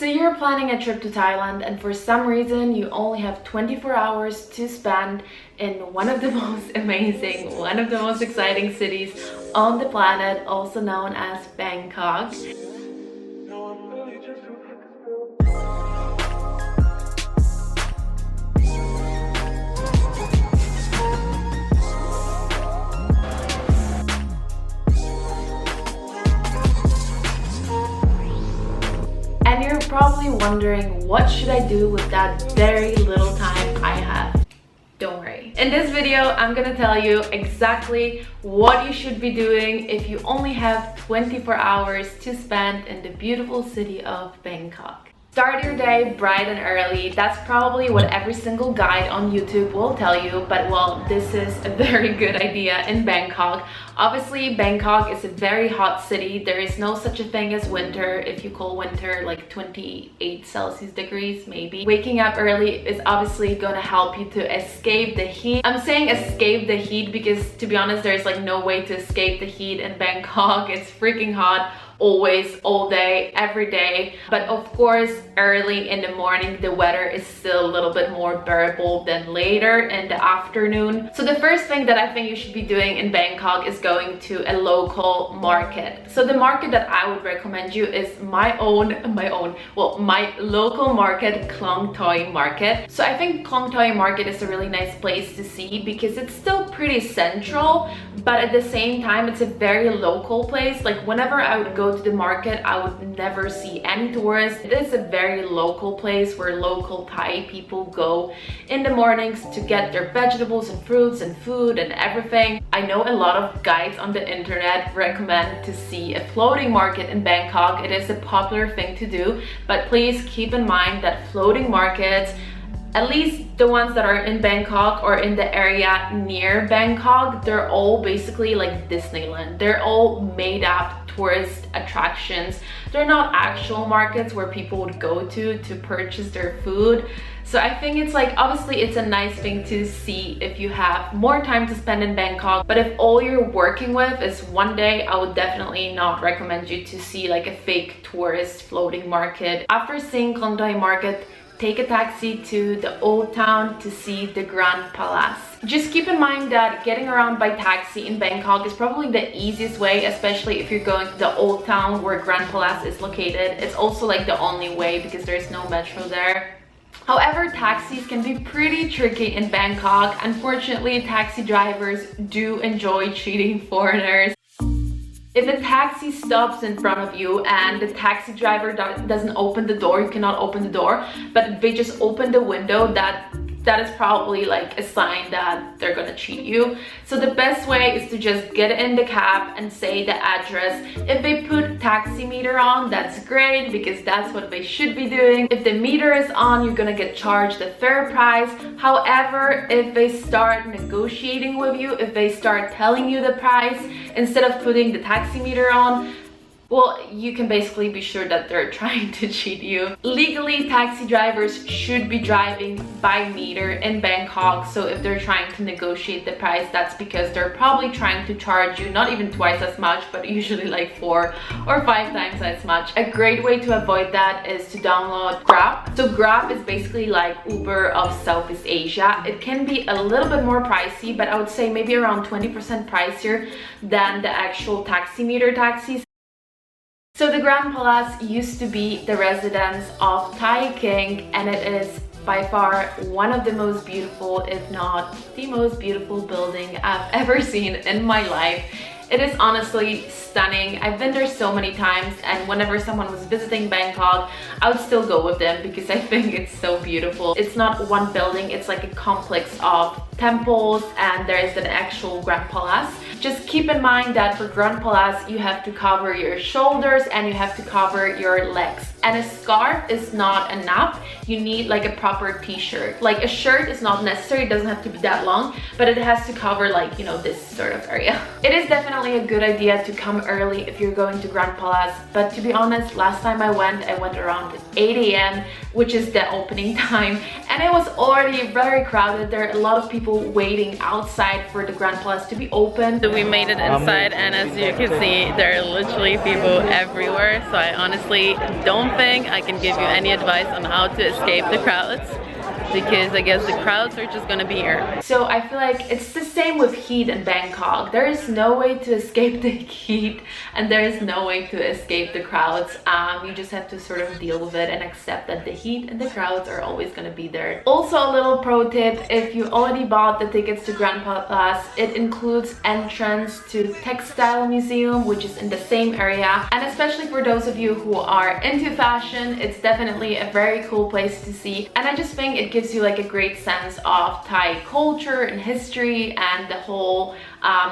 So you're planning a trip to Thailand and for some reason you only have 24 hours to spend in one of the most amazing, one of the most exciting cities on the planet, also known as Bangkok. And you're probably wondering, what should I do with that very little time I have? Don't worry. In this video, I'm gonna tell you exactly what you should be doing if you only have 24 hours to spend in the beautiful city of Bangkok. Start your day bright and early. That's probably what every single guide on YouTube will tell you, but well, this is a very good idea in Bangkok. Obviously, Bangkok is a very hot city. There is no such a thing as winter, if you call winter like 28 Celsius degrees maybe. Waking up early is obviously gonna help you to escape the heat. I'm saying escape the heat because, to be honest, there's like no way to escape the heat in Bangkok. It's freaking hot. Always, all day, every day. But of course, early in the morning the weather is still a little bit more bearable than later in the afternoon. So the first thing that I think you should be doing in Bangkok is going to a local market. So the market that I would recommend you is my local market, Khlong Toi market. So I think Khlong Toi market is a really nice place to see because it's still pretty central, but at the same time it's a very local place. Like whenever I would go to the market, I would never see any tourists. It is a very local place where local Thai people go in the mornings to get their vegetables and fruits and food and everything. I know a lot of guides on the internet recommend to see a floating market in Bangkok. It is a popular thing to do, but please keep in mind that floating markets, at least the ones that are in Bangkok or in the area near Bangkok, they're all basically like Disneyland. They're all made up tourist attractions. They're not actual markets where people would go to purchase their food. So I think it's like, obviously it's a nice thing to see if you have more time to spend in Bangkok, but if all you're working with is one day, I would definitely not recommend you to see like a fake tourist floating market. After seeing Khlong Toi market, take a taxi to the old town to see the Grand Palace. Just keep in mind that getting around by taxi in Bangkok is probably the easiest way, especially if you're going to the old town where Grand Palace is located. It's also like the only way because there's no metro there. However, taxis can be pretty tricky in Bangkok. Unfortunately, taxi drivers do enjoy cheating foreigners. If a taxi stops in front of you and the taxi driver doesn't open the door, you cannot open the door, but they just open the window, that is probably like a sign that they're gonna cheat you. So the best way is to just get in the cab and say the address. If they put taxi meter on, that's great because that's what they should be doing. If the meter is on, you're gonna get charged the fair price. However, if they start negotiating with you, if they start telling you the price instead of putting the taxi meter on, well, you can basically be sure that they're trying to cheat you. Legally, taxi drivers should be driving by meter in Bangkok. So if they're trying to negotiate the price, that's because they're probably trying to charge you not even twice as much, but usually like 4 or 5 times as much. A great way to avoid that is to download Grab. So Grab is basically like Uber of Southeast Asia. It can be a little bit more pricey, but I would say maybe around 20% pricier than the actual taxi meter taxis. So the Grand Palace used to be the residence of Thai King, and it is by far one of the most beautiful, if not the most beautiful building I've ever seen in my life. It is honestly stunning. I've been there so many times, and whenever someone was visiting Bangkok, I would still go with them because I think it's so beautiful. It's not one building, it's like a complex of temples, and there is an actual Grand Palace. Just keep in mind that for Grand Palace, you have to cover your shoulders and you have to cover your legs. And a scarf is not enough. You need like a proper t-shirt. Like a shirt is not necessary, it doesn't have to be that long, but it has to cover like, you know, this sort of area. It is definitely a good idea to come early if you're going to Grand Palace, but to be honest, last time I went around 8 AM, which is the opening time, and it was already very crowded. There are a lot of people waiting outside for the Grand Palace to be open. So we made it inside, and as you can see, there are literally people everywhere. So I honestly don't think I can give you any advice on how to escape the crowds, because I guess the crowds are just gonna be here. So I feel like it's the same with heat in Bangkok. There is no way to escape the heat, and there is no way to escape the crowds. You just have to sort of deal with it and accept that the heat and the crowds are always gonna be there. Also, a little pro tip, if you already bought the tickets to Grand Palace, it includes entrance to Textile Museum, which is in the same area. And especially for those of you who are into fashion, it's definitely a very cool place to see. And I just think it gives you like a great sense of Thai culture and history and the whole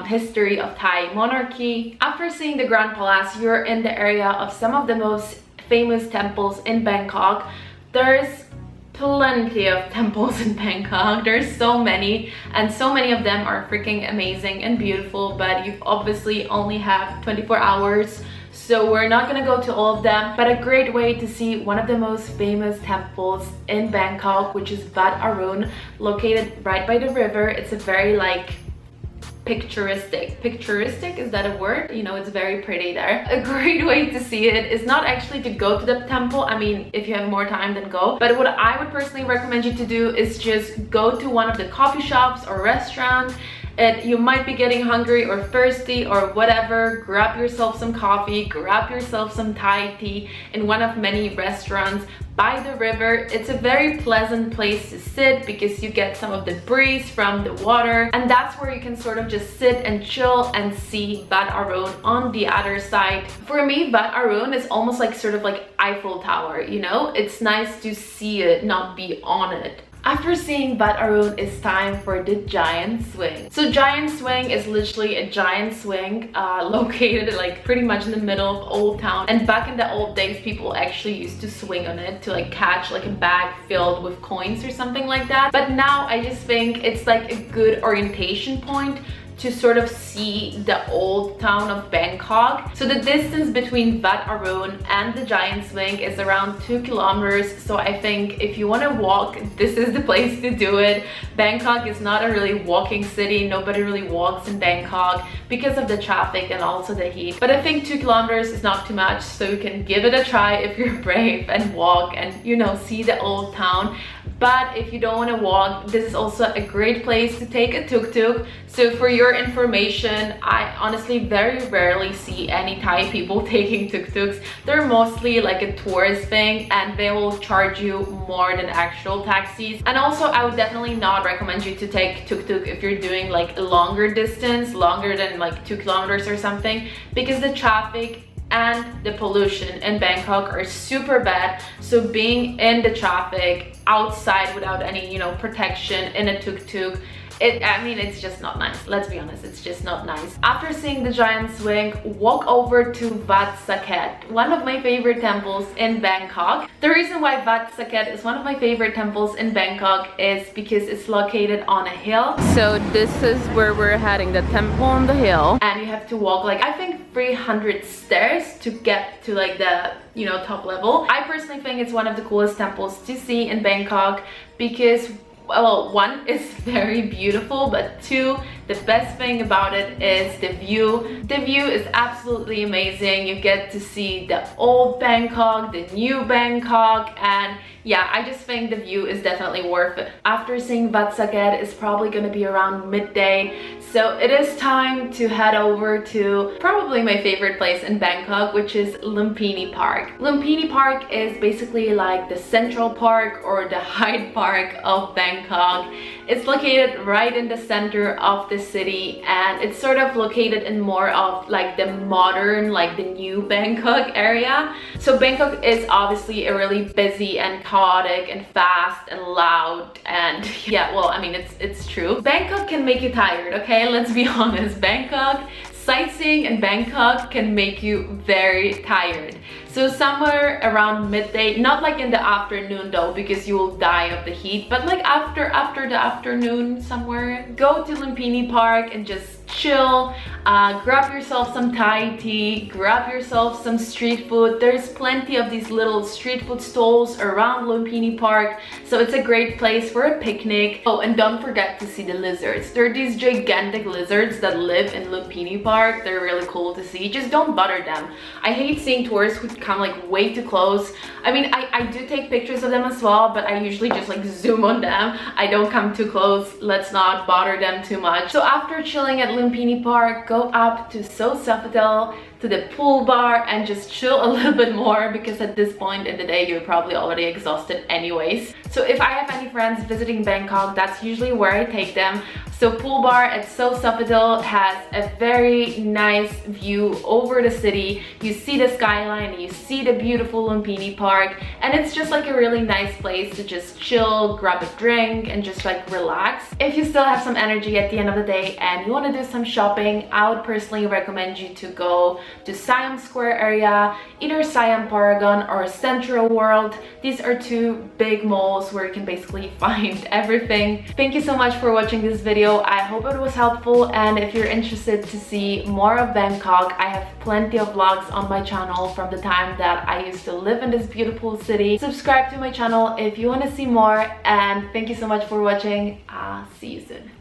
history of Thai monarchy. After seeing the Grand Palace, you're in the area of some of the most famous temples in Bangkok. There's plenty of temples in Bangkok. There's so many, and so many of them are freaking amazing and beautiful, but you obviously only have 24 hours. So we're not gonna go to all of them, but a great way to see one of the most famous temples in Bangkok, which is Wat Arun, located right by the river. It's a very like picturesque, is that a word? You know, it's very pretty there. A great way to see it is not actually to go to the temple. I mean, if you have more time, then go. But what I would personally recommend you to do is just go to one of the coffee shops or restaurants. You might be getting hungry or thirsty or whatever. Grab yourself some coffee, grab yourself some Thai tea in one of many restaurants by the river. It's a very pleasant place to sit because you get some of the breeze from the water, and that's where you can sort of just sit and chill and see Wat Arun on the other side. For me, Wat Arun is almost like sort of like Eiffel Tower, you know? It's nice to see it, not be on it. After seeing Wat Arun, it's time for the giant swing. So giant swing is literally a giant swing located like pretty much in the middle of Old Town. And back in the old days, people actually used to swing on it to like catch like a bag filled with coins or something like that. But now I just think it's like a good orientation point to sort of see the old town of Bangkok. So the distance between Wat Arun and the giant swing is around 2 kilometers. So I think if you want to walk, this is the place to do it. Bangkok is not a really walking city. Nobody really walks in Bangkok because of the traffic and also the heat. But I think 2 kilometers is not too much, so you can give it a try if you're brave and walk and, you know, see the old town. But if you don't want to walk, this is also a great place to take a tuk-tuk. So for your information, I honestly very rarely see any Thai people taking tuk-tuks. They're mostly like a tourist thing, and they will charge you more than actual taxis. And also, I would definitely not recommend you to take tuk-tuk if you're doing like a longer distance, longer than like 2 kilometers or something, because the traffic and the pollution in Bangkok are super bad. So being in the traffic outside without any, you know, protection in a tuk-tuk, I mean, it's just not nice. Let's be honest, it's just not nice. After seeing the giant swing, walk over to Wat Saket, one of my favorite temples in Bangkok. The reason why Wat Saket is one of my favorite temples in Bangkok is because it's located on a hill. So this is where we're heading, the temple on the hill. And you have to walk like, I think 300 stairs to get to like the, you know, top level. I personally think it's one of the coolest temples to see in Bangkok because, well, one, it's very beautiful, but two, the best thing about it is the view. The view is absolutely amazing. You get to see the old Bangkok, the new Bangkok, and yeah, I just think the view is definitely worth it. After seeing Wat Saket, it's probably gonna be around midday, so it is time to head over to probably my favorite place in Bangkok, which is Lumpini Park. Lumpini Park is basically like the Central Park or the Hyde Park of Bangkok. It's located right in the center of the city, and it's sort of located in more of like the modern, like the new Bangkok area. So Bangkok is obviously a really busy and chaotic and fast and loud, and yeah, well, I mean, it's true. Bangkok can make you tired, okay? Let's be honest. Bangkok, sightseeing in Bangkok can make you very tired. So somewhere around midday, not like in the afternoon though, because you will die of the heat, but like after the afternoon somewhere, go to Lumpini Park and just chill, grab yourself some Thai tea, grab yourself some street food. There's plenty of these little street food stalls around Lumpini Park, so it's a great place for a picnic. Oh, and don't forget to see the lizards. There are these gigantic lizards that live in Lumpini Park. They're really cool to see. Just don't bother them. I hate seeing tourists who come like way too close. I mean, I do take pictures of them as well, but I usually just like zoom on them. I don't come too close. Let's not bother them too much. So after chilling at Lumpini Park, go up to Sofitel, to the pool bar, and just chill a little bit more, because at this point in the day you're probably already exhausted anyways. So if I have any friends visiting Bangkok, that's usually where I take them. So pool bar at Sofitel has a very nice view over the city. You see the skyline, you see the beautiful Lumpini Park, and it's just like a really nice place to just chill, grab a drink, and just like relax. If you still have some energy at the end of the day and you want to do some shopping, I would personally recommend you to go to Siam Square area, either Siam Paragon or Central World. These are two big malls where you can basically find everything. Thank you so much for watching this video. I hope it was helpful, and if you're interested to see more of Bangkok, I have plenty of vlogs on my channel from the time that I used to live in this beautiful city. Subscribe to my channel if you want to see more, and thank you so much for watching. See you soon.